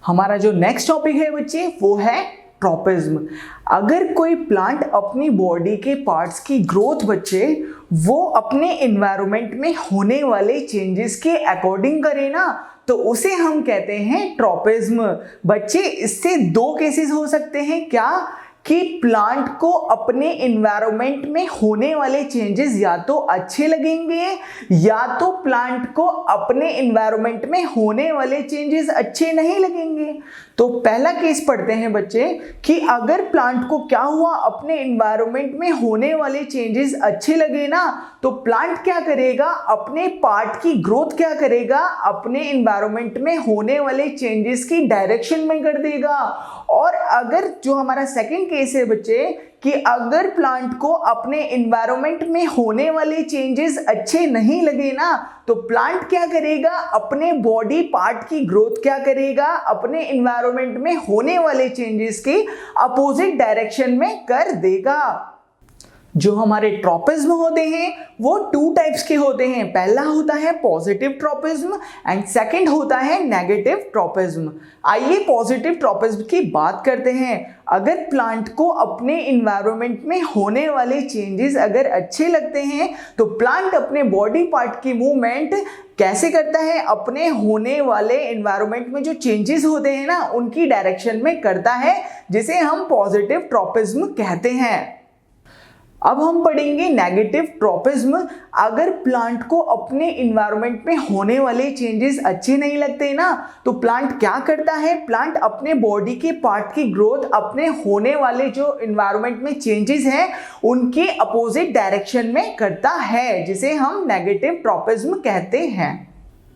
हमारा जो next topic है बच्चे वो है ट्रॉपिज्म। अगर कोई प्लांट अपनी बॉडी के पार्ट्स की ग्रोथ बच्चे वो अपने एनवायरनमेंट में होने वाले चेंजेस के अकॉर्डिंग करे ना तो उसे हम कहते हैं ट्रॉपिज्म। बच्चे इससे दो केसेस हो सकते हैं क्या कि प्लांट को अपने एनवायरनमेंट में होने वाले चेंजेस या तो अच्छे लगेंगे या तो प्लांट को अपने एनवायरनमेंट में होने वाले चेंजेस अच्छे नहीं लगेंगे। तो पहला केस पढ़ते हैं बच्चे कि अगर प्लांट को क्या हुआ, अपने एनवायरनमेंट में होने वाले चेंजेस अच्छे लगे ना तो प्लांट क्या करेगा, अपने पार्ट की ग्रोथ क्या करेगा, अपने एनवायरनमेंट में होने वाले चेंजेस की डायरेक्शन में कर देगा। और अगर जो हमारा सेकंड केस है बच्चे कि अगर प्लांट को अपने एनवायरनमेंट में होने वाले चेंजेस अच्छे नहीं लगे ना तो प्लांट क्या करेगा, अपने बॉडी पार्ट की ग्रोथ क्या करेगा, अपने एनवायरनमेंट में होने वाले चेंजेस की अपोजिट डायरेक्शन में कर देगा। जो हमारे ट्रॉपिज्म होते हैं वो टू टाइप्स के होते हैं। पहला होता है पॉजिटिव ट्रॉपिज्म एंड सेकंड होता है नेगेटिव ट्रॉपिज्म। आइए पॉजिटिव ट्रॉपिज्म की बात करते हैं। अगर प्लांट को अपने एनवायरनमेंट में होने वाले चेंजेस अगर अच्छे लगते हैं तो प्लांट अपने बॉडी पार्ट की मूवमेंट कैसे करता है, अपने होने वाले एनवायरनमेंट में जो चेंजेस होते हैं ना उनकी डायरेक्शन में करता है, जिसे हम पॉजिटिव ट्रॉपिज्म कहते हैं। अब हम पढ़ेंगे नेगेटिव ट्रॉपिज्म। अगर प्लांट को अपने एनवायरनमेंट में होने वाले चेंजेस अच्छे नहीं लगते ना तो प्लांट क्या करता है, प्लांट अपने बॉडी के पार्ट की ग्रोथ अपने होने वाले जो एनवायरनमेंट में चेंजेस हैं उनके अपोजिट डायरेक्शन में करता है, जिसे हम नेगेटिव ट्रॉपिज्म कहते हैं।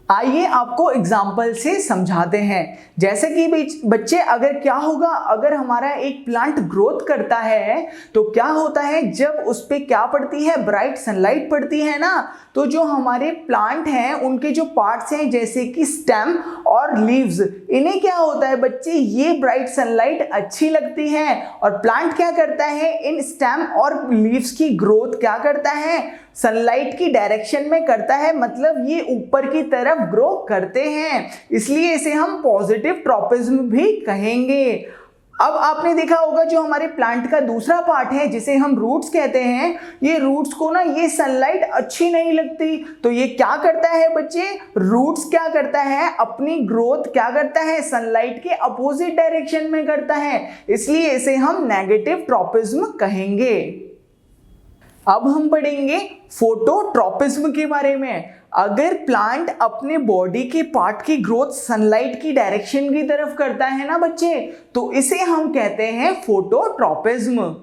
आइए आपको एग्जाम्पल से समझाते हैं। जैसे कि बच्चे अगर क्या होगा, अगर हमारा एक प्लांट ग्रोथ करता है तो क्या होता है, जब उस पे क्या पड़ती है, ब्राइट सनलाइट पड़ती है ना तो जो हमारे प्लांट हैं उनके जो पार्ट्स हैं जैसे कि स्टेम और लीव्स, इन्हें क्या होता है बच्चे, ये ब्राइट सनलाइट अच्छी लगती है और प्लांट क्या करता है, इन स्टेम और लीव्स की ग्रोथ क्या करता है, सनलाइट की डायरेक्शन में करता है, मतलब ये ऊपर की तरफ ग्रो करते हैं, इसलिए इसे हम पॉजिटिव ट्रॉपिज्म भी कहेंगे। अब आपने देखा होगा जो हमारे प्लांट का दूसरा पार्ट है जिसे हम रूट्स कहते हैं, ये रूट्स को ना ये सनलाइट अच्छी नहीं लगती तो ये क्या करता है बच्चे, रूट्स क्या करता है, अपनी ग्रोथ क्या करता है, सनलाइट के अपोजिट डायरेक्शन में करता है, इसलिए इसे हम नेगेटिव ट्रॉपिज्म कहेंगे। अब हम पढ़ेंगे फोटोट्रॉपिज्म के बारे में। अगर प्लांट अपने बॉडी के पार्ट की ग्रोथ सनलाइट की डायरेक्शन की तरफ करता है ना बच्चे तो इसे हम कहते हैं फोटोट्रॉपिज्म।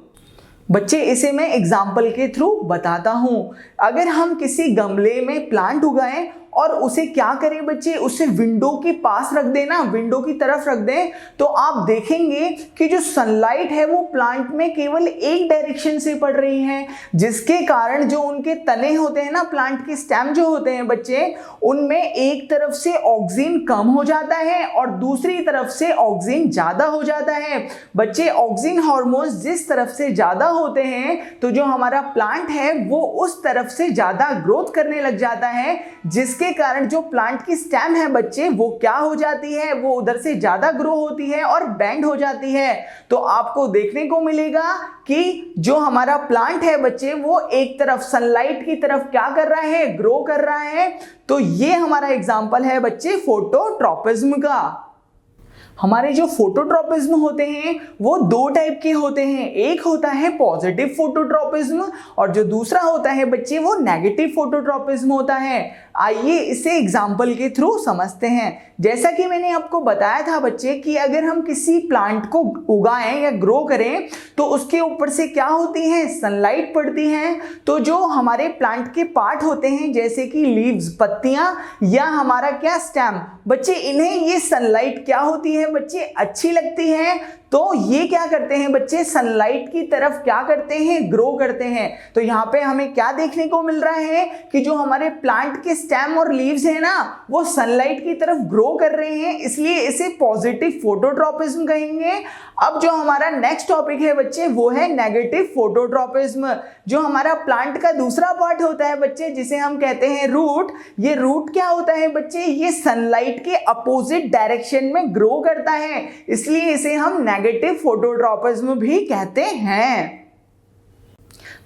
बच्चे इसे मैं एग्जाम्पल के थ्रू बताता हूं। अगर हम किसी गमले में प्लांट उगाएं और उसे क्या करें बच्चे, उसे विंडो के पास रख देना, विंडो की तरफ रख दें तो आप देखेंगे कि जो सनलाइट है वो प्लांट में केवल एक डायरेक्शन से पड़ रही है, जिसके कारण जो उनके तने होते हैं ना, प्लांट के स्टेम जो होते हैं बच्चे, उनमें एक तरफ से ऑक्सीजन कम हो जाता है और दूसरी तरफ से ऑक्सीजन ज्यादा हो जाता है। बच्चे ऑक्सीजन हार्मोन्स जिस तरफ से ज्यादा होते हैं तो जो हमारा प्लांट है वो उस तरफ से ज्यादा ग्रोथ करने लग जाता है, जिसके कारण जो प्लांट की स्टेम है बच्चे वो क्या हो जाती है, वो उधर से ज्यादा ग्रो होती है और बेंड हो जाती है। तो आपको देखने को मिलेगा कि जो हमारा प्लांट है बच्चे वो एक तरफ सनलाइट की तरफ क्या कर रहा है, ग्रो कर रहा है। तो ये हमारा एग्जांपल है बच्चे फोटोट्रॉपिज्म का। हमारे जो फोटोट्रॉपिज्म होते हैं वो दो टाइप के होते हैं, एक होता है पॉजिटिव फोटोट्रॉपिज्म और जो दूसरा होता है बच्चे वो नेगेटिव फोटोट्रॉपिज्म होता है। आइए इसे एग्जाम्पल के थ्रू समझते हैं। जैसा कि मैंने आपको बताया था बच्चे कि अगर हम किसी प्लांट को उगाएं या ग्रो करें तो उसके ऊपर से क्या होती है, सनलाइट पड़ती है। तो जो हमारे प्लांट के पार्ट होते हैं जैसे कि लीव्स, पत्तियां या हमारा क्या स्टेम, बच्चे इन्हें ये सनलाइट क्या होती है बच्चे, अच्छी लगती है। तो ये क्या करते हैं बच्चे, सनलाइट की तरफ क्या करते हैं, ग्रो करते हैं। तो यहाँ पे हमें क्या देखने को मिल रहा है कि जो हमारे प्लांट के स्टेम और लीव्स है ना वो सनलाइट की तरफ ग्रो कर रहे हैं, इसलिए इसे पॉजिटिव फोटोट्रॉपिज्म कहेंगे। अब जो हमारा नेक्स्ट टॉपिक है बच्चे वो है नेगेटिव फोटोट्रॉपिज्म। जो हमारा प्लांट का दूसरा पार्ट होता है बच्चे जिसे हम कहते हैं रूट, ये रूट क्या होता है बच्चे, ये सनलाइट के अपोजिट डायरेक्शन में ग्रो करता है, इसलिए इसे हम नेगेटिव फोटोट्रॉपिज्म भी कहते हैं।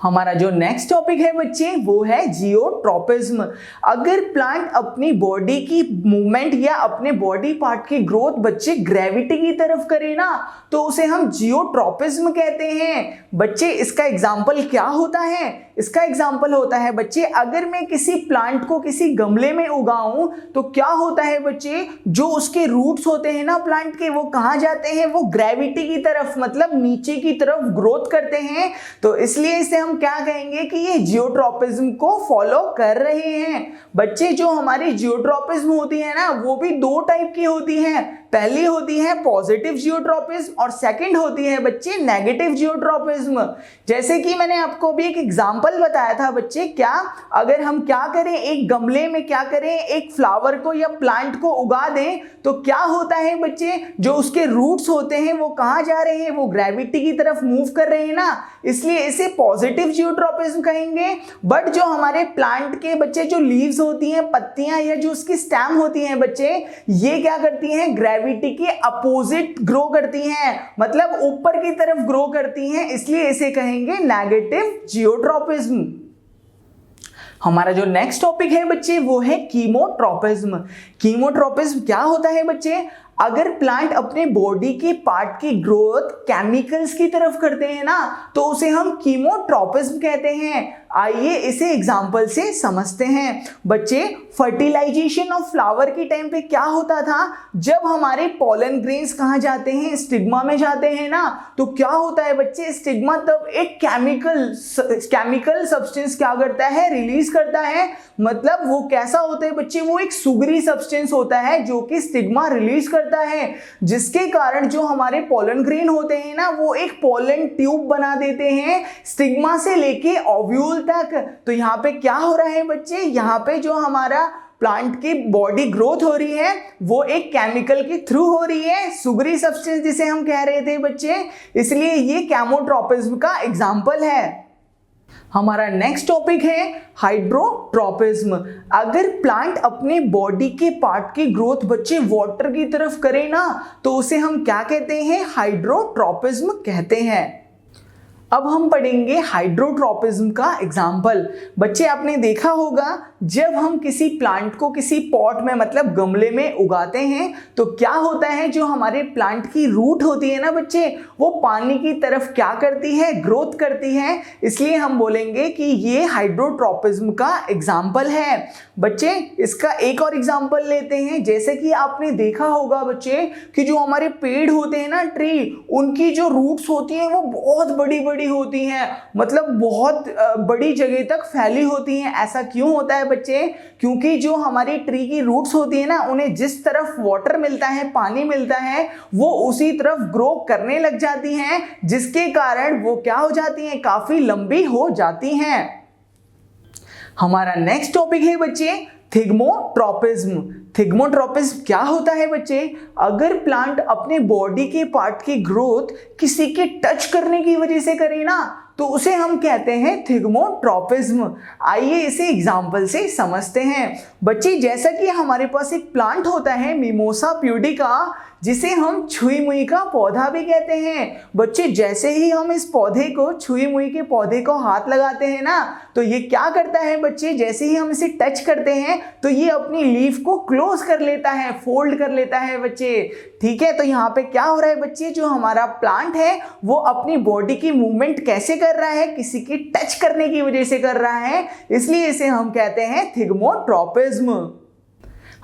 हमारा जो नेक्स्ट टॉपिक है बच्चे वो है जियोट्रॉपिज्म। अगर प्लांट अपनी बॉडी की मूवमेंट या अपने बॉडी पार्ट की ग्रोथ बच्चे ग्रेविटी की तरफ करे ना तो उसे हम जियोट्रॉपिज्म कहते हैं। बच्चे इसका एग्जाम्पल क्या होता है, इसका एग्जाम्पल होता है बच्चे अगर मैं किसी प्लांट को किसी गमले में उगाऊं तो क्या होता है बच्चे, जो उसके रूट्स होते हैं ना प्लांट के वो कहाँ जाते हैं, वो ग्रेविटी की तरफ मतलब नीचे की तरफ ग्रोथ करते हैं, तो इसलिए इसे हम क्या कहेंगे कि ये जियोट्रॉपिज्म को फॉलो कर रहे हैं। बच्चे जो हमारी जियोट्रॉपिज्म होती है ना वो भी दो टाइप की होती है, पहली होती है पॉजिटिव जियोट्रॉपिज्म और सेकंड होती है बच्चे नेगेटिव जियोट्रॉपिज्म। जैसे कि मैंने आपको भी एक एग्जांपल बताया था बच्चे, क्या अगर हम क्या करें एक गमले में क्या करें एक फ्लावर को या प्लांट को उगा दें तो क्या होता है बच्चे, जो उसके रूट्स होते हैं वो कहाँ जा रहे हैं, वो ग्रेविटी की तरफ मूव कर रहे हैं ना, इसलिए इसे पॉजिटिव जियोट्रॉपिज्म कहेंगे। बट जो हमारे प्लांट के बच्चे जो लीव्स होती हैं, पत्तियां या जो उसकी स्टेम होती हैं बच्चे, ये क्या करती हैं, ग्रेविटी के अपोजिट ग्रो करती हैं, मतलब ऊपर की तरफ ग्रो करती हैं, इसलिए इसे कहेंगे नेगेटिव जियोट्रॉपिज्म। हमारा जो नेक्स्ट टॉपिक है बच्चे वो है कीमोट्रॉपिज्म। कीमोट्रॉपिज्म क्या होता है बच्चे, अगर प्लांट अपने बॉडी के पार्ट की ग्रोथ केमिकल्स की तरफ करते हैं ना तो उसे हम कीमोट्रॉपिज्म कहते हैं। आइए इसे एग्जांपल से समझते हैं। बच्चे फर्टिलाइजेशन ऑफ फ्लावर के टाइम पे क्या होता था, जब हमारे पॉलन ग्रेन्स कहाँ जाते हैं, स्टिग्मा में जाते हैं ना, तो क्या होता है बच्चे, स्टिग्मा तब एक केमिकल सब्सटेंस क्या करता है, रिलीज करता है। मतलब वो कैसा होता है बच्चे, वो एक सुगरी सब्सटेंस होता है जो कि स्टिग्मा रिलीज करता है, जिसके कारण जो हमारे पॉलन ग्रेन होते हैं ना वो एक पॉलन ट्यूब बना देते हैं स्टिग्मा से लेके ओव्यूल तक। तो यहाँ पे क्या हो रहा है बच्चे, यहाँ पे जो हमारा प्लांट की बॉडी ग्रोथ हो रही है वो एक केमिकल के थ्रू हो रही है, सुगरी सब्सटेंस जिसे हम कह रहे थे बच्चे, इसलिए ये कीमोट्रॉपिज्म का एग्जाम्पल है। हमारा नेक्स्ट टॉपिक है हाइड्रोट्रॉपिज्म। अगर प्लांट अपने बॉडी के पार्ट की ग्रोथ बच्चे वाटर की तरफ करे ना तो उसे हम क्या कहते हैं, हाइड्रोट्रॉपिज्म कहते हैं। अब हम पढ़ेंगे हाइड्रोट्रॉपिज्म का एग्जाम्पल। बच्चे आपने देखा होगा जब हम किसी प्लांट को किसी पॉट में मतलब गमले में उगाते हैं तो क्या होता है, जो हमारे प्लांट की रूट होती है ना बच्चे वो पानी की तरफ क्या करती है, ग्रोथ करती है, इसलिए हम बोलेंगे कि ये हाइड्रोट्रॉपिज्म का एग्जाम्पल है। बच्चे इसका एक और एग्जाम्पल लेते हैं। जैसे कि आपने देखा होगा बच्चे कि जो हमारे पेड़ होते हैं ना, ट्री, उनकी जो रूट्स होती हैं वो बहुत बड़ी बड़ी होती हैं, मतलब बहुत बड़ी जगह तक फैली होती हैं। ऐसा क्यों होता है बच्चे, क्योंकि जो हमारी ट्री की रूट्स होती है ना उन्हें जिस तरफ वाटर मिलता है, पानी मिलता है, वो उसी तरफ ग्रो करने लग जाती हैं, जिसके कारण वो क्या हो जाती हैं, काफी लंबी हो जाती हैं। हमारा नेक्स्ट टॉपिक है बच्चे थिग्मोट्रॉपिज्म। थिग्मोट्रॉपिज्म क्या होता है बच्चे, अगर प्लांट अपने बॉडी के पार्ट की ग्रोथ किसी के टच करने की वजह से करे ना तो उसे हम कहते हैं थिग्मोट्रॉपिज्म। आइए इसे एग्जांपल से समझते हैं। बच्चे जैसा कि हमारे पास एक प्लांट होता है मिमोसा प्यूडिका, जिसे हम छुई मुई का पौधा भी कहते हैं। बच्चे जैसे ही हम इस पौधे को, छुई मुई के पौधे को हाथ लगाते हैं ना तो ये क्या करता है बच्चे, जैसे ही हम इसे टच करते हैं तो ये अपनी लीफ को क्लोज कर लेता है, फोल्ड कर लेता है बच्चे। ठीक है, तो यहाँ पे क्या हो रहा है बच्चे, जो हमारा प्लांट है वो अपनी बॉडी की मूवमेंट कैसे कर रहा है, किसी की टच करने की वजह से कर रहा है, इसलिए इसे हम कहते हैं थिग्मोट्रॉपिज्म।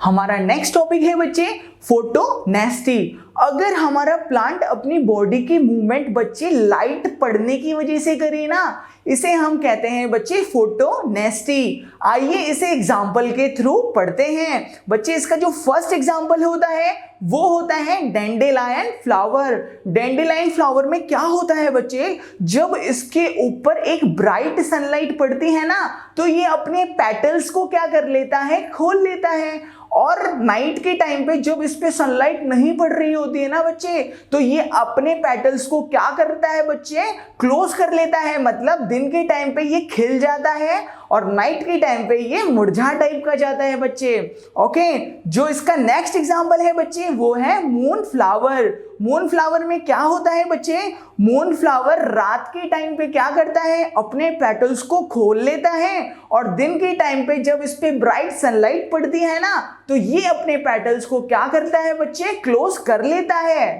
हमारा नेक्स्ट टॉपिक है बच्चे फोटोनेस्टी। अगर हमारा प्लांट अपनी बॉडी की मूवमेंट बच्चे लाइट पड़ने की वजह से करे ना, इसे हम कहते हैं बच्चे फोटोनेस्टी। आइए इसे एग्जाम्पल के थ्रू पढ़ते हैं बच्चे। इसका जो फर्स्ट एग्जाम्पल होता है वो होता है डैंडेलियन फ्लावर। डैंडेलियन फ्लावर में क्या होता है बच्चे, जब इसके ऊपर एक ब्राइट सनलाइट पड़ती है ना, तो ये अपने पेटल्स को क्या कर लेता है, खोल लेता है। और नाइट के टाइम पे जब इस पे सनलाइट नहीं पड़ रही होती है ना बच्चे, तो ये अपने पेटल्स को क्या करता है बच्चे, क्लोज कर लेता है। मतलब दिन के टाइम पे ये खिल जाता है और नाइट के टाइम पे ये मुरझा टाइप का जाता है बच्चे। ओके, जो इसका नेक्स्ट एग्जांपल है बच्चे वो है मून फ्लावर। मून फ्लावर में क्या होता है बच्चे, मून फ्लावर रात के टाइम पे क्या करता है, अपने पेटल्स को खोल लेता है और दिन के टाइम पे जब इस पे ब्राइट सनलाइट पड़ती है ना, तो ये अपने पेटल्स को क्या करता है बच्चे, क्लोज कर लेता है।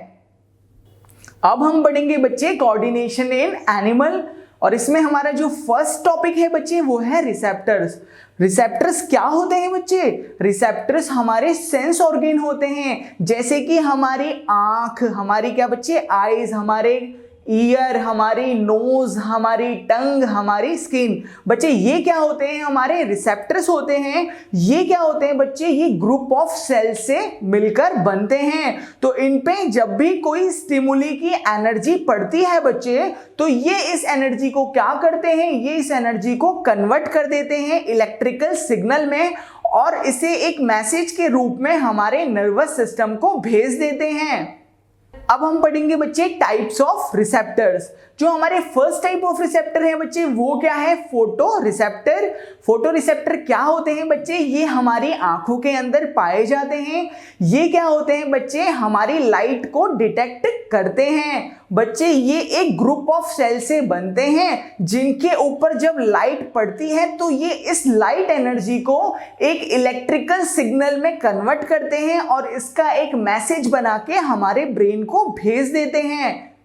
अब हम पढ़ेंगे बच्चे कोऑर्डिनेशन इन एनिमल, और इसमें हमारा जो फर्स्ट टॉपिक है बच्चे वो है रिसेप्टर्स। रिसेप्टर्स क्या होते हैं बच्चे, रिसेप्टर्स हमारे सेंस ऑर्गन होते हैं, जैसे कि हमारी आंख, हमारी क्या बच्चे आईज, हमारे ईयर, हमारी नोज, हमारी टंग, हमारी स्किन। बच्चे ये क्या होते हैं, हमारे रिसेप्टर्स होते हैं। ये क्या होते हैं बच्चे, ये ग्रुप ऑफ सेल से मिलकर बनते हैं। तो इन पे जब भी कोई स्टिमुली की एनर्जी पड़ती है बच्चे, तो ये इस एनर्जी को क्या करते हैं, ये इस एनर्जी को कन्वर्ट कर देते हैं इलेक्ट्रिकल सिग्नल में और इसे एक मैसेज के रूप में हमारे नर्वस सिस्टम को भेज देते हैं। अब हम पढ़ेंगे बच्चे टाइप्स ऑफ रिसेप्टर्स। जो हमारे फर्स्ट टाइप ऑफ रिसेप्टर है बच्चे वो क्या है, फोटो रिसेप्टर। फोटो रिसेप्टर क्या होते हैं बच्चे, ये हमारी आंखों के अंदर पाए जाते हैं। ये क्या होते हैं बच्चे, हमारी लाइट को डिटेक्ट करते हैं। बच्चे ये एक ग्रुप ऑफ सेल से बनते हैं जिनके ऊपर जब लाइट पड़ती है तो ये इस लाइट एनर्जी को एक इलेक्ट्रिकल सिग्नल में कन्वर्ट करते हैं और इसका एक मैसेज बना के हमारे ब्रेन को भेज देते हैं।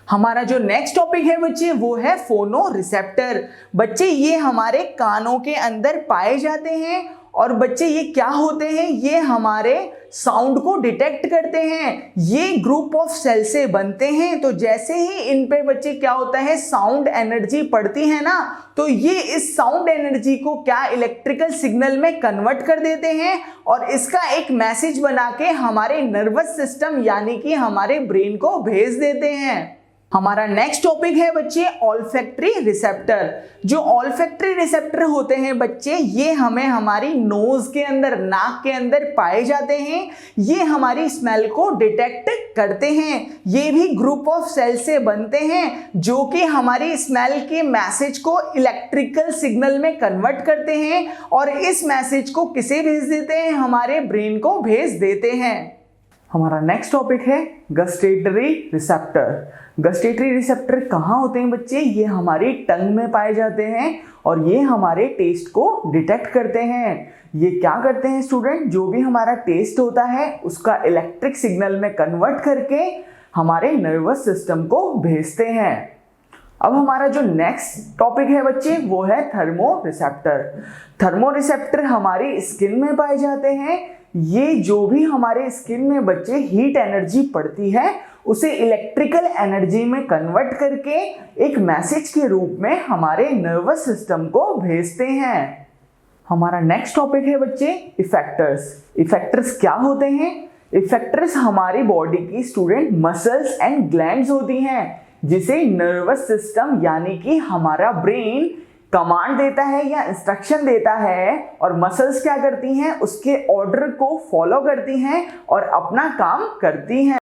हमारा जो नेक्स्ट टॉपिक है बच्चे वो है फोनो रिसेप्टर। बच्चे ये हमारे कानों के अंदर पाए जाते हैं और बच्चे ये क्या होते हैं, ये हमारे साउंड को डिटेक्ट करते हैं। ये ग्रुप ऑफ सेल से बनते हैं। तो जैसे ही इन पे बच्चे क्या होता है, साउंड एनर्जी पड़ती है ना, तो ये इस साउंड एनर्जी को क्या इलेक्ट्रिकल सिग्नल में कन्वर्ट कर देते हैं और इसका एक मैसेज बना के हमारे नर्वस सिस्टम यानी कि हमारे ब्रेन को भेज देते हैं। हमारा नेक्स्ट टॉपिक है बच्चे ऑल्फैक्टरी रिसेप्टर। जो ऑल्फैक्टरी रिसेप्टर होते हैं बच्चे, ये हमें हमारी नोज के अंदर, नाक के अंदर पाए जाते हैं। ये हमारी स्मेल को डिटेक्ट करते हैं। ये भी ग्रुप ऑफ सेल से बनते हैं जो कि हमारी स्मेल के मैसेज को इलेक्ट्रिकल सिग्नल में कन्वर्ट करते हैं और इस मैसेज को किसे भेज देते हैं, हमारे ब्रेन को भेज देते हैं। हमारा नेक्स्ट टॉपिक है गस्टेटरी रिसेप्टर। गस्टेटरी रिसेप्टर कहाँ होते हैं बच्चे, ये हमारी टंग में पाए जाते हैं और ये हमारे टेस्ट को डिटेक्ट करते हैं। ये क्या करते हैं स्टूडेंट, जो भी हमारा टेस्ट होता है उसका इलेक्ट्रिक सिग्नल में कन्वर्ट करके हमारे नर्वस सिस्टम को भेजते हैं। अब हमारा जो नेक्स्ट टॉपिक है बच्चे वो है थर्मो रिसेप्टर। थर्मो रिसेप्टर हमारी स्किन में पाए जाते हैं। ये जो भी हमारे स्किन में बच्चे हीट एनर्जी पड़ती है उसे इलेक्ट्रिकल एनर्जी में कन्वर्ट करके एक मैसेज के रूप में हमारे नर्वस सिस्टम को भेजते हैं। हमारा नेक्स्ट टॉपिक है बच्चे इफेक्टर्स। इफेक्टर्स क्या होते हैं, इफेक्टर्स हमारी बॉडी की स्टूडेंट मसल्स एंड ग्लैंड्स होती हैं जिसे नर्वस सिस्टम यानी कि हमारा ब्रेन कमांड देता है या इंस्ट्रक्शन देता है और मसल्स क्या करती हैं, उसके ऑर्डर को फॉलो करती हैं और अपना काम करती हैं।